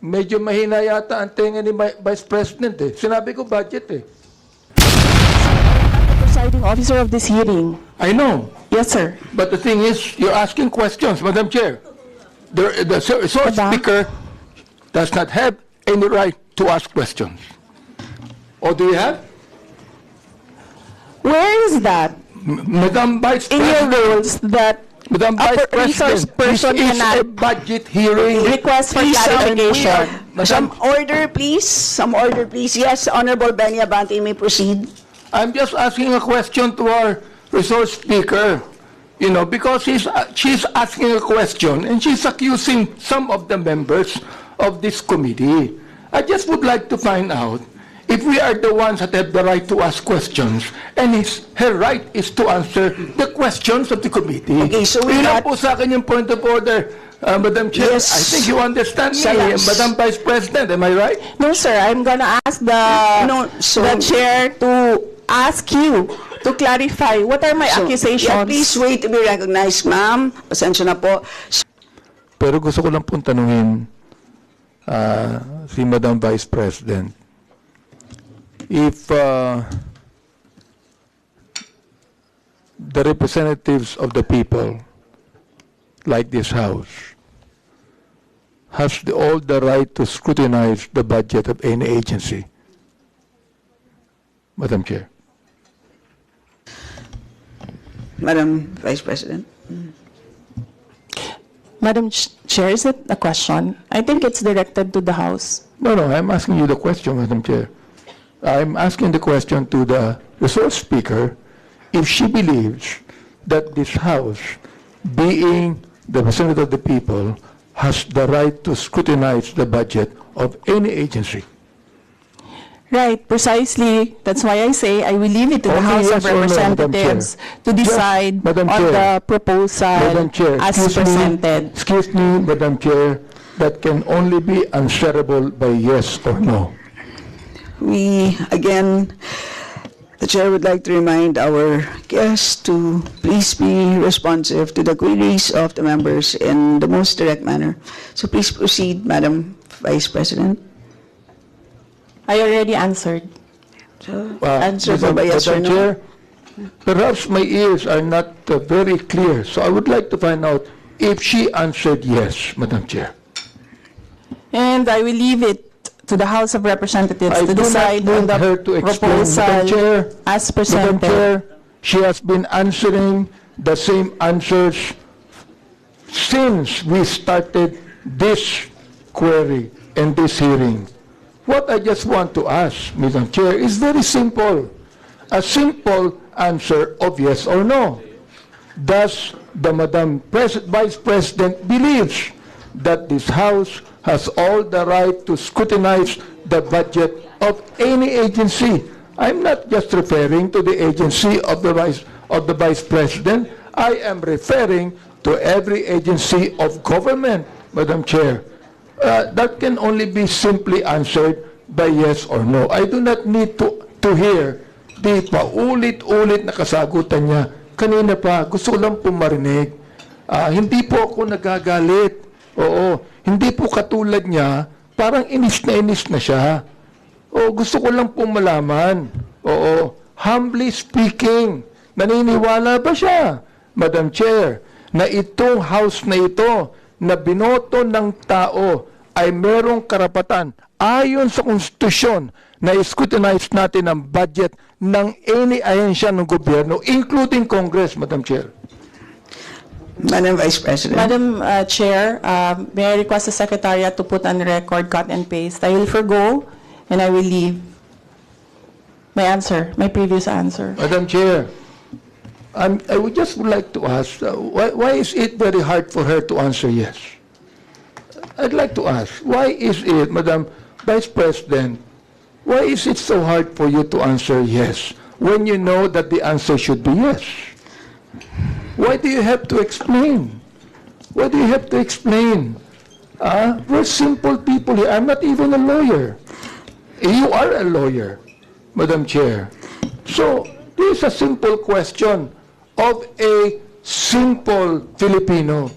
Medyo mahina yata ang tenga ni Vice President eh. Sinabi ko budget eh. Presiding officer of this hearing. I know. Yes, sir. But the thing is, you're asking questions, Madam Chair. The resource Madam? speaker does not have any right to ask questions. Or do you have? Where is that Madam Vice in your President, rules that Madam a Vice resource President, person this is a cannot budget hearing. request for Please, clarification? Some order, please. Some order, please. Yes, Honorable Benny Abante, you may proceed. I'm just asking a question to our resource speaker, you know, because she's asking a question and she's accusing some of the members of this committee. I just would like to find out if we are the ones that have the right to ask questions and her right is to answer the questions of the committee. Okay, so with Yun lang that- po sa akin yung point of order, Madam Chair. Yes. I think you understand me, Yes. Madam Vice President, am I right? No, sir. I'm gonna ask the chair to ask you to clarify what are my accusations. Yeah, please wait to be recognized, ma'am. Pasensya na po. Pero gusto ko lang pong tanungin si Madam Vice President, if the representatives of the people, like this House, has all the right to scrutinize the budget of any agency. Madam Chair. Madam Vice President. Madam Chair, is it a question? I think it's directed to the House. No, I'm asking you the question, Madam Chair. I'm asking the question to the resource speaker if she believes that this House, being the representative of the people, has the right to scrutinize the budget of any agency. Right, precisely. That's why I say I will leave it to the Only House of yes or no, Madam Representatives Chair? to decide Madam on Chair. the proposal Madam Chair, as presented. excuse me, Madam Chair, that can only be answerable by yes or no. Again, the chair would like to remind our guests to please be responsive to the queries of the members in the most direct manner. So please proceed, Madam Vice President. I already answered. Answer po ba yes or Madam no? Chair, perhaps my ears are not very clear, so I would like to find out if she answered yes, Madam Chair. And I will leave it to the House of Representatives I to do not decide on need her the to explain, Madam Chair. proposal as Madam presented. Chair, she has been answering the same answers since we started this query and this hearing. What I just want to ask, Madam Chair, is very simple. A simple answer of yes or no. Does the Vice President believes that this House has all the right to scrutinize the budget of any agency? I'm not just referring to the agency of the Vice President. I am referring to every agency of government, Madam Chair. That can only be simply answered by yes or no. I do not need to hear the paulit-ulit na kasagutan niya. Kanina pa, gusto ko lang po marinig. Hindi po ako nagagalit. Oo, hindi po katulad niya, parang inis na siya. Oo, gusto ko lang po malaman. Oo, humbly speaking, naniniwala ba siya, Madam Chair, na itong House na ito, na binoto ng tao, ay merong karapatan ayon sa konstitusyon na scrutinize natin ang budget ng any ahensya ng gobyerno, including Congress, Madam Chair. Madam Vice President. Madam Chair, may I request the Secretariat to put on record, cut and paste. I will forgo and I will leave my answer, my previous answer. Madam Chair, I would just like to ask, why is it very hard for her to answer yes? I'd like to ask, why is it, Madam Vice President, why is it so hard for you to answer yes when you know that the answer should be yes? Why do you have to explain? Why do you have to explain? We're simple people here. I'm not even a lawyer. You are a lawyer, Madam Chair. So, this is a simple question of a simple Filipino.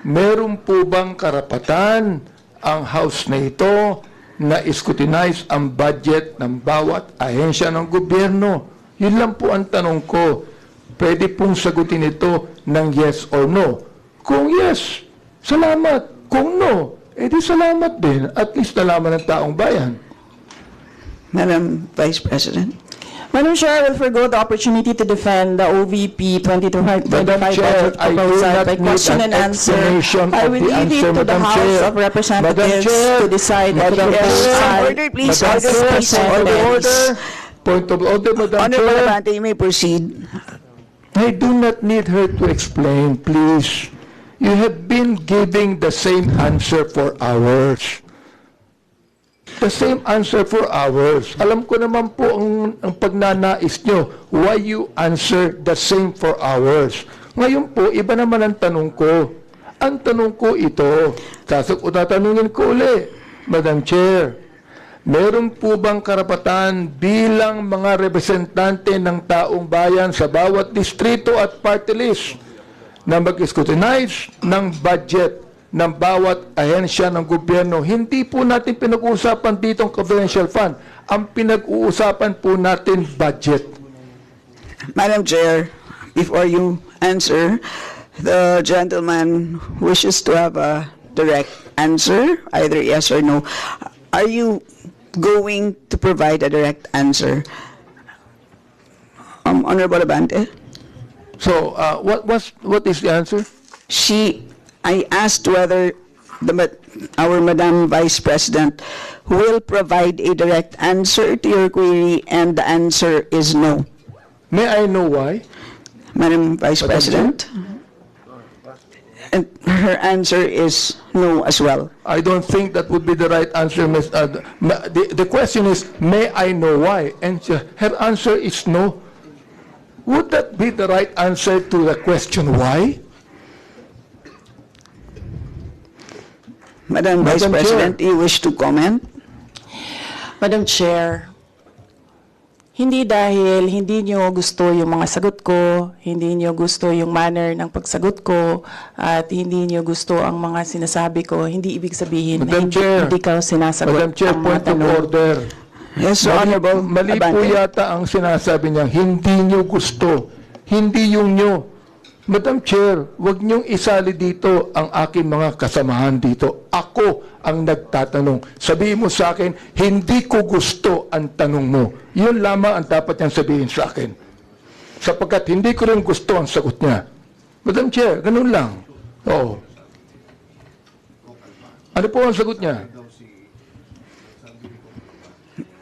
Meron po bang karapatan ang House na ito na scrutinize ang budget ng bawat ahensya ng gobyerno? Yun lang po ang tanong ko. Pwede pong sagutin ito ng yes or no. Kung yes, salamat. Kung no, edi salamat din. At least nalaman ng taong bayan. Madam Vice President. Madam Chair, I will forgo the opportunity to defend the OVP 2025 Madam Chair, budget I do proposal not by need question an and answer. explanation I of will the leave it answer, to the Madam House Chair. of Representatives Madam Chair. to decide if Madam it Chair. is Order, please. Madam Order, Chair, please. point of Order. order. Point of order, Madam Honorable Chair. Abante, you may proceed. I do not need her to explain, please. You have been giving the same answer for hours. The same answer for hours. Alam ko naman po ang pagnanais nyo. Why you answer the same for hours? Ngayon po, iba naman ang tanong ko. Ang tanong ko ito, tatanungin ko uli, Madam Chair, meron po bang karapatan bilang mga representante ng taong bayan sa bawat distrito at party list na mag-scrutinize ng budget ng bawat ahensya ng gobyerno? Hindi po natin pinag-uusapan dito ang confidential fund. Ang pinag-uusapan po natin budget. Madam Chair, before you answer, the gentleman wishes to have a direct answer, either yes or no. Are you going to provide a direct answer? Honorable Abante? So, what is the answer? I asked whether our Madam Vice President will provide a direct answer to your query, and the answer is no. May I know why? Madam Vice Madam President? And her answer is no as well. I don't think that would be the right answer. The question is, may I know why? And her answer is no. Would that be the right answer to the question why? Madam Vice Madam President, you wish to comment? Madam Chair, hindi dahil hindi nyo gusto yung mga sagot ko, hindi nyo gusto yung manner ng pagsagot ko, at hindi nyo gusto ang mga sinasabi ko, hindi ibig sabihin na Madam Chair. hindi ka sinasagot Madam Chair, ang mga point of tanong. order. Yes, Honorable Mali po Abante. yata ang sinasabi niya, hindi nyo gusto, hindi yung nyo. Madam Chair, huwag niyong isali dito ang aking mga kasamahan dito. Ako ang nagtatanong. Sabihin mo sa akin, hindi ko gusto ang tanong mo. Yun lamang ang dapat niyang sabihin sa akin. Sapagkat hindi ko rin gusto ang sagot niya. Madam Chair, ganun lang. Oo. Ano po ang sagot niya?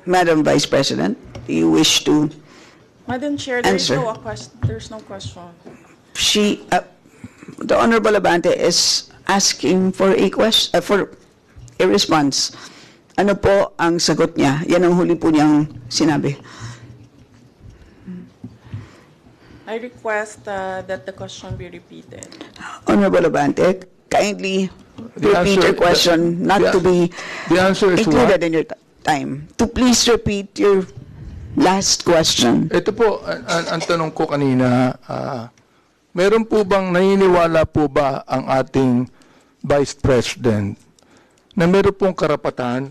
Madam Vice President, do you wish to? Madam Chair, Answer. there's no question. The Honorable Abante is asking for a question, for a response. Ano po ang sagot niya? Yan ang huli po niyang sinabi. I request that the question be repeated. Honorable Abante, kindly The repeat answer- your question, not the- to be The answer is what? included in your time. To please repeat your last question. Ito po, ang tanong ko kanina, meron po bang naniniwala po ba ang ating Vice President na meron pong karapatan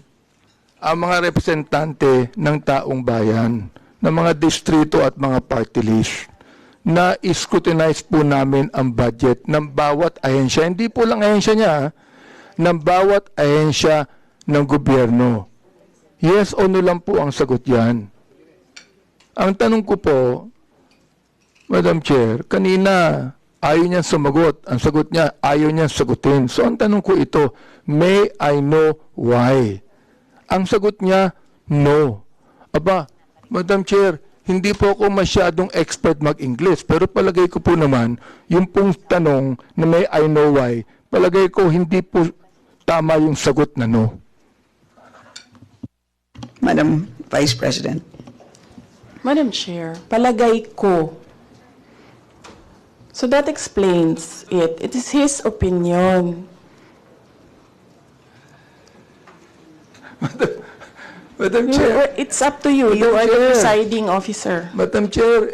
ang mga representante ng taong bayan, ng mga distrito at mga party list na scrutinize po namin ang budget ng bawat ahensya, hindi po lang ahensya niya, ng bawat ahensya ng gobyerno? Yes o no lang po ang sagot yan. Ang tanong ko po, Madam Chair, kanina ayaw niya sumagot. Ang sagot niya, ayaw niya sagutin. So ang tanong ko ito, may I know why? Ang sagot niya, no. Aba, Madam Chair, hindi po ako masyadong expert mag-English, pero palagay ko po naman, yung pong tanong na may I know why, palagay ko hindi po tama yung sagot na no. Madam Vice President. Madam Chair, palagay ko. So that explains it. It is his opinion. Madam Chair, It's up to you. You Madam are the Chair. presiding officer. Madam Chair,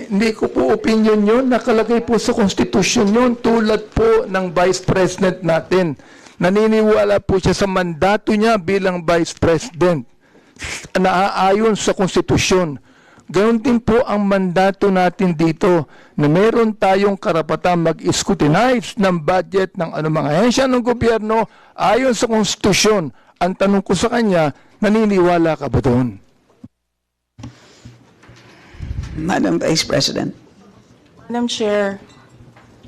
hindi ko po opinion yun. Nakalagay po sa Constitution yun tulad po ng Vice President natin. naniniwala po siya sa mandato niya bilang Vice President na aayon sa konstitusyon. Gayon din po ang mandato natin dito na meron tayong karapatan mag-scrutinize ng budget ng anumang ahensya ng gobyerno ayon sa konstitusyon. Ang tanong ko sa kanya, naniniwala ka ba doon? Madam Vice President. Madam Chair,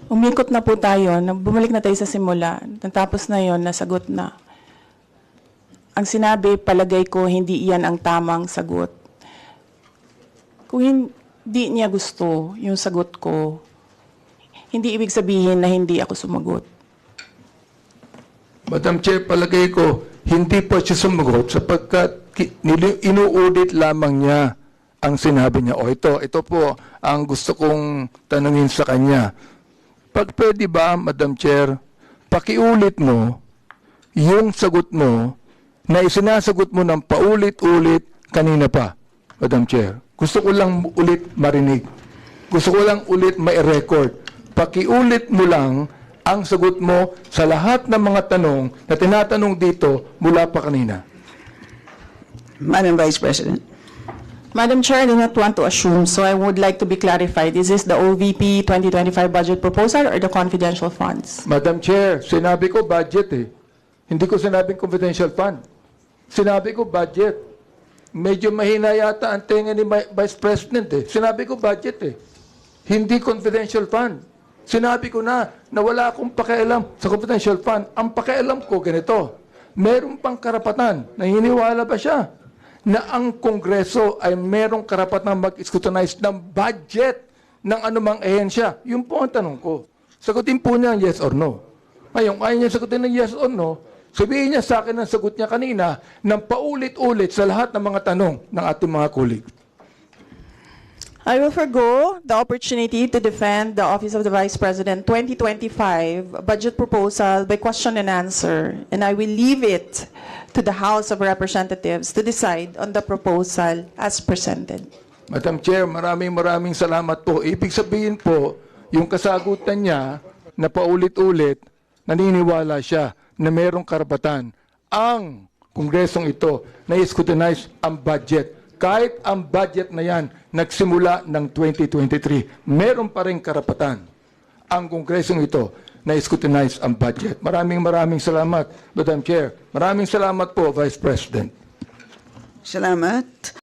umikot na po tayo. Bumalik na tayo sa simula. Natapos na yon, nasagot na. Ang sinabi, palagay ko, hindi iyan ang tamang sagot. Kung hindi niya gusto yung sagot ko, hindi ibig sabihin na hindi ako sumagot. Madam Chair, palagay ko, hindi po siya sumagot sapagkat inuudit lamang niya ang sinabi niya. O ito po ang gusto kong tanungin sa kanya. Pag pwede ba, Madam Chair, pakiulit mo yung sagot mo na isinasagot mo ng paulit-ulit kanina pa, Madam Chair. Gusto ko lang ulit marinig. Gusto ko lang ulit mai-record. Pakiulit mo lang ang sagot mo sa lahat ng mga tanong na tinatanong dito mula pa kanina. Madam Vice President. Madam Chair, I do not want to assume, so I would like to be clarified. Is this the OVP 2025 budget proposal or the confidential funds? Madam Chair, sinabi ko budget eh. Hindi ko sinabing confidential fund. Sinabi ko budget. Medyo mahina yata ang tenga ni Vice President eh. Sinabi ko budget eh. Hindi confidential fund. Sinabi ko na wala akong pakialam sa confidential fund. Ang pakialam ko ganito. Meron pang karapatan. Naniniwala ba siya na ang Kongreso ay merong karapatan mag-scrutinize ng budget ng anumang ehensya? Yun po ang tanong ko. Sagutin po niya yes or no. Ngayon, ayaw niya sagutin ng yes or no, sabihin niya sa akin ang sagot niya kanina ng paulit-ulit sa lahat ng mga tanong ng ating mga kulig. I will forgo the opportunity to defend the Office of the Vice President 2025 budget proposal by question and answer, and I will leave it to the House of Representatives to decide on the proposal as presented. Madam Chair, maraming salamat po. Ibig sabihin po, yung kasagutan niya na paulit-ulit, naniniwala siya na mayroong karapatan ang Kongresong ito na i-scrutinize ang budget. Kahit ang budget na yan nagsimula ng 2023, meron pa rin karapatan ang Kongresong ito na i-scrutinize ang budget. Maraming salamat, Madam Chair. Maraming salamat po, Vice President. Salamat.